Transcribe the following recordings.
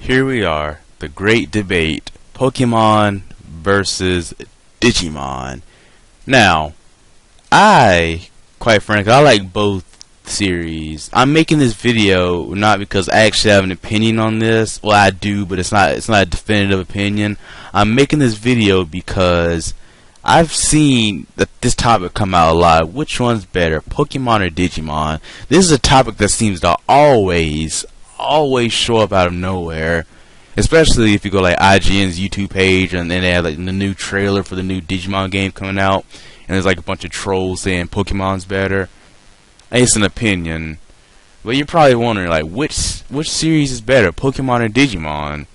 Here we are, the great debate, Pokemon versus Digimon. Now, quite frankly, I like both series. I'm making this video not because I actually have an opinion on this. Well, I do, but it's not a definitive opinion. I'm making this video because I've seen this topic come out a lot. Which one's better, Pokemon or Digimon? This is a topic that seems to always show up out of nowhere, especially if you go like IGN's YouTube page and then they have like the new trailer for the new Digimon game coming out, and there's like a bunch of trolls saying Pokemon's better. It's an opinion, but you're probably wondering like which series is better, Pokemon or Digimon?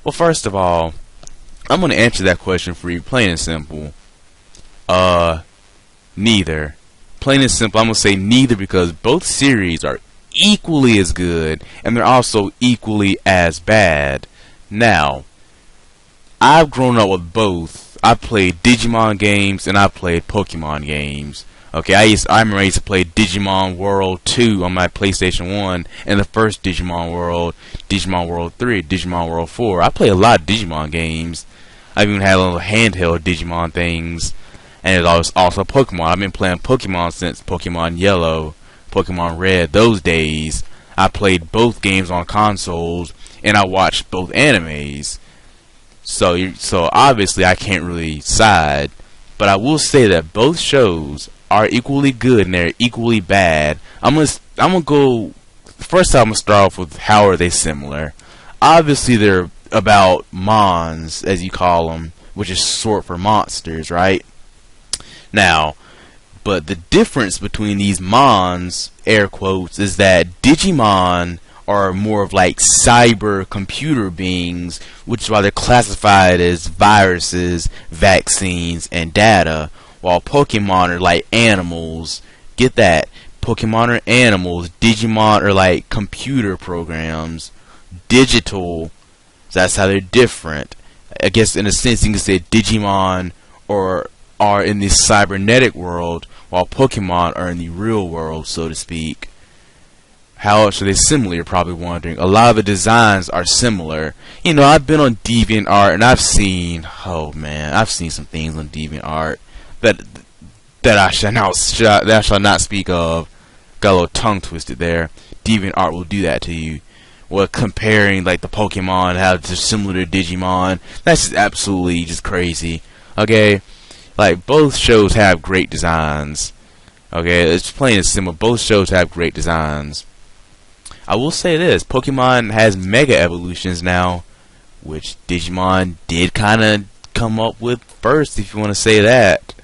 Well, first of all, I'm gonna answer that question for you, plain and simple. Neither. Plain and simple, I'm gonna say neither because both series are equally as good and they're also equally as bad. Now, I've grown up with both. I played Digimon games and I played Pokemon games. Okay, I remember I used to play Digimon World 2 on my PlayStation 1 and the first Digimon World 3, Digimon World 4. I played a lot of Digimon games. I've even had little handheld Digimon things, and it's also Pokemon. I've been playing Pokemon since Pokemon Yellow, Pokemon Red. Those days, I played both games on consoles, and I watched both animes. So obviously, I can't really side, but I will say that both shows are equally good and they're equally bad. I'm gonna go first. I'm gonna start off with how are they similar. Obviously, they're about mons, as you call them, which is short for monsters, right? Now, but the difference between these mons, air quotes, is that Digimon are more of like cyber computer beings, which is why they're classified as viruses, vaccines, and data, while Pokemon are like animals. Get that? Pokemon are animals. Digimon are like computer programs. Digital. That's how they're different. I guess in a sense you can say Digimon are in the cybernetic world, while Pokemon are in the real world, so to speak. How else are they similar, you're probably wondering. A lot of the designs are similar. You know, I've been on DeviantArt and I've seen some things on DeviantArt that I shall not speak of. Got a little tongue twisted there. DeviantArt will do that to you. Well, comparing like the Pokemon, how they're similar to Digimon, that's just absolutely just crazy. Okay, like both shows have great designs. Okay, it's plain and simple. Both shows have great designs. I will say this: Pokemon has Mega Evolutions now, which Digimon did kind of come up with first, if you want to say that.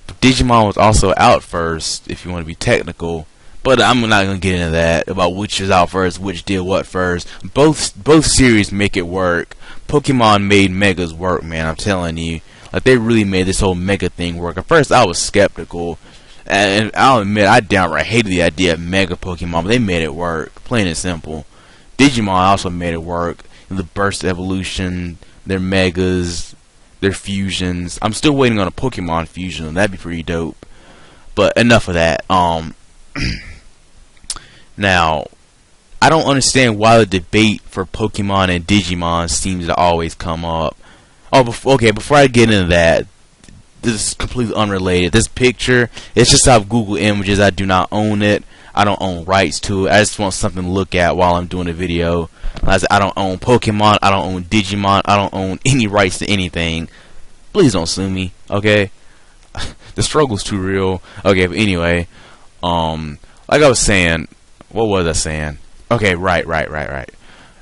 But Digimon was also out first, if you want to be technical. But I'm not gonna get into that about which is out first, which did what first. Both series make it work. Pokemon made Megas work, man. I'm telling you, like they really made this whole Mega thing work. At first, I was skeptical, and I'll admit I downright hated the idea of Mega Pokemon, but they made it work, plain and simple. Digimon also made it work. The burst evolution, their Megas, their fusions. I'm still waiting on a Pokemon fusion. That'd be pretty dope. But enough of that. Now, I don't understand why the debate for Pokemon and Digimon seems to always come up. Before I get into that, this is completely unrelated. This picture, it's just off Google Images. I do not own it. I don't own rights to it. I just want something to look at while I'm doing a video. I don't own Pokemon. I don't own Digimon. I don't own any rights to anything. Please don't sue me, okay? The struggle's too real. Okay, but anyway, like I was saying, what was I saying? Okay, right.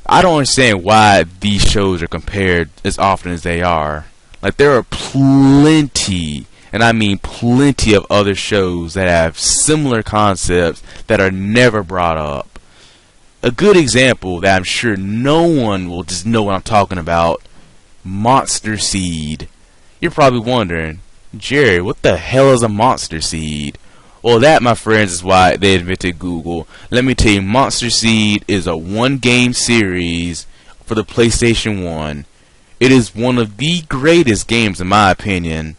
I don't understand why these shows are compared as often as they are. Like, there are plenty, and I mean plenty of other shows that have similar concepts that are never brought up. A good example that I'm sure no one will just know what I'm talking about, Monster Seed. You're probably wondering, Jerry, what the hell is a Monster Seed? Well, that, my friends, is why they invented Google. Let me tell you, Monster Seed is a one-game series for the PlayStation 1. It is one of the greatest games, in my opinion,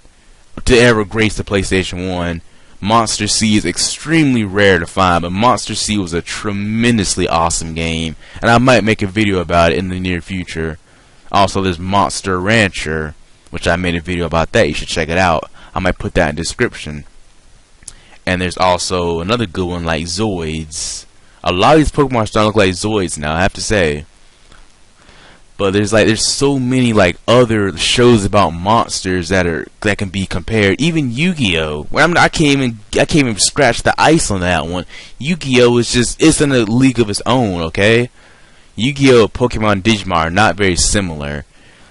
to ever grace the PlayStation 1. Monster C is extremely rare to find, but Monster C was a tremendously awesome game, and I might make a video about it in the near future. Also, there's Monster Rancher, which I made a video about that. You should check it out. I might put that in the description. And there's also another good one like Zoids. A lot of these Pokemon starting to look like Zoids now, I have to say. But there's so many like other shows about monsters that can be compared. Even Yu-Gi-Oh! I can't even scratch the ice on that one. Yu-Gi-Oh! It's in a league of its own, okay? Yu-Gi-Oh! Pokemon Digimon are not very similar.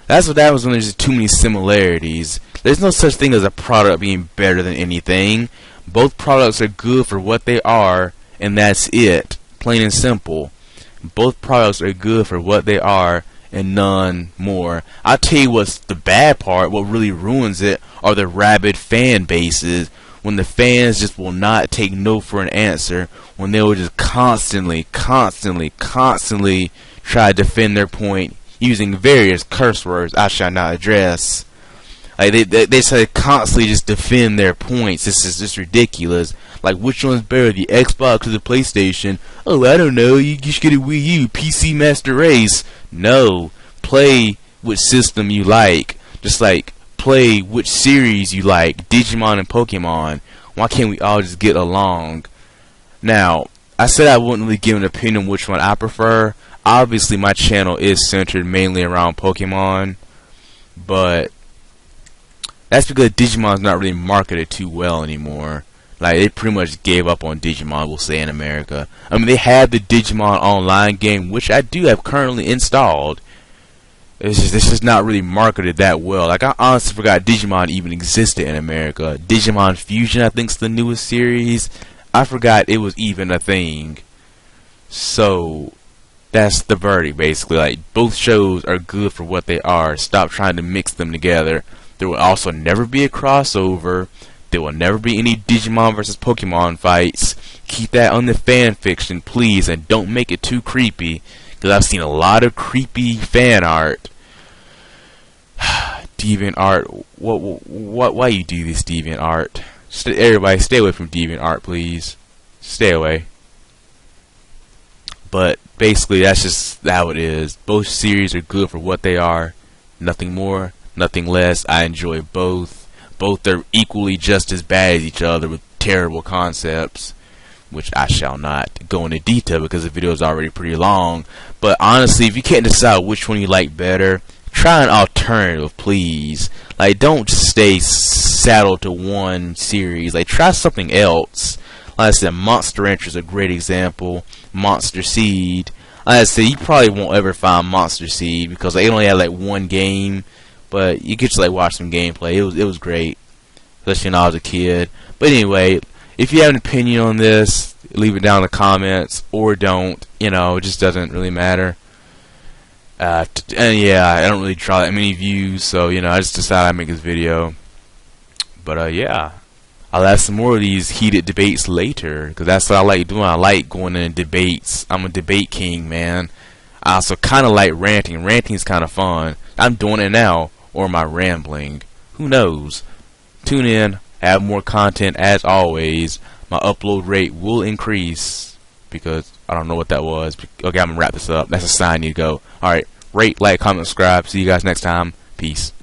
That's what happens when there's too many similarities. There's no such thing as a product being better than anything. Both products are good for what they are, and that's it. Plain and simple. Both products are good for what they are, and none more. I'll tell you what's the bad part, what really ruins it, are the rabid fan bases. When the fans just will not take no for an answer, when they will just constantly try to defend their point using various curse words I shall not address. Like they try to constantly just defend their points. This is just ridiculous. Like, which one's better, the Xbox or the PlayStation? Oh, I don't know. You just get a Wii U, PC Master Race. No, play which system you like. Just like play which series you like, Digimon and Pokemon. Why can't we all just get along? Now, I said I wouldn't really give an opinion on which one I prefer. Obviously, my channel is centered mainly around Pokemon, but that's because Digimon's not really marketed too well anymore. Like, they pretty much gave up on Digimon, we'll say, in America. I mean, they have the Digimon online game, which I do have currently installed. It's just not really marketed that well. Like, I honestly forgot Digimon even existed in America. Digimon Fusion, I think, is the newest series. I forgot it was even a thing. So, that's the verdict, basically. Like, both shows are good for what they are. Stop trying to mix them together. There will also never be a crossover. There will never be any Digimon versus Pokemon fights. Keep that on the fan fiction, please, and don't make it too creepy, because I've seen a lot of creepy fan art. Deviant art. Why you do this, Deviant art? Everybody, stay away from Deviant art, please. Stay away. But basically, that's just how it is. Both series are good for what they are. Nothing more, nothing less. I enjoy both. Both are equally just as bad as each other with terrible concepts, which I shall not go into detail because the video is already pretty long. But honestly, if you can't decide which one you like better, try an alternative, please. Like, don't stay saddled to one series. Like, try something else. Like I said, Monster Rancher is a great example. Monster Seed. Like I said, you probably won't ever find Monster Seed because they only had like one game. But you could just like watch some gameplay. It was great, especially when I was a kid. But anyway, if you have an opinion on this, leave it down in the comments or don't. You know, it just doesn't really matter. And yeah, I don't really draw that many views, so you know, I just decided I'd make this video. But yeah, I'll have some more of these heated debates later because that's what I like doing. I like going into debates. I'm a debate king, man. I also kind of like ranting. Ranting's kind of fun. I'm doing it now. Or am I rambling? Who knows? Tune in, have more content as always. My upload rate will increase because I don't know what that was. Okay, I'm gonna wrap this up. That's a sign you to go. Alright, rate, like, comment, subscribe. See you guys next time. Peace.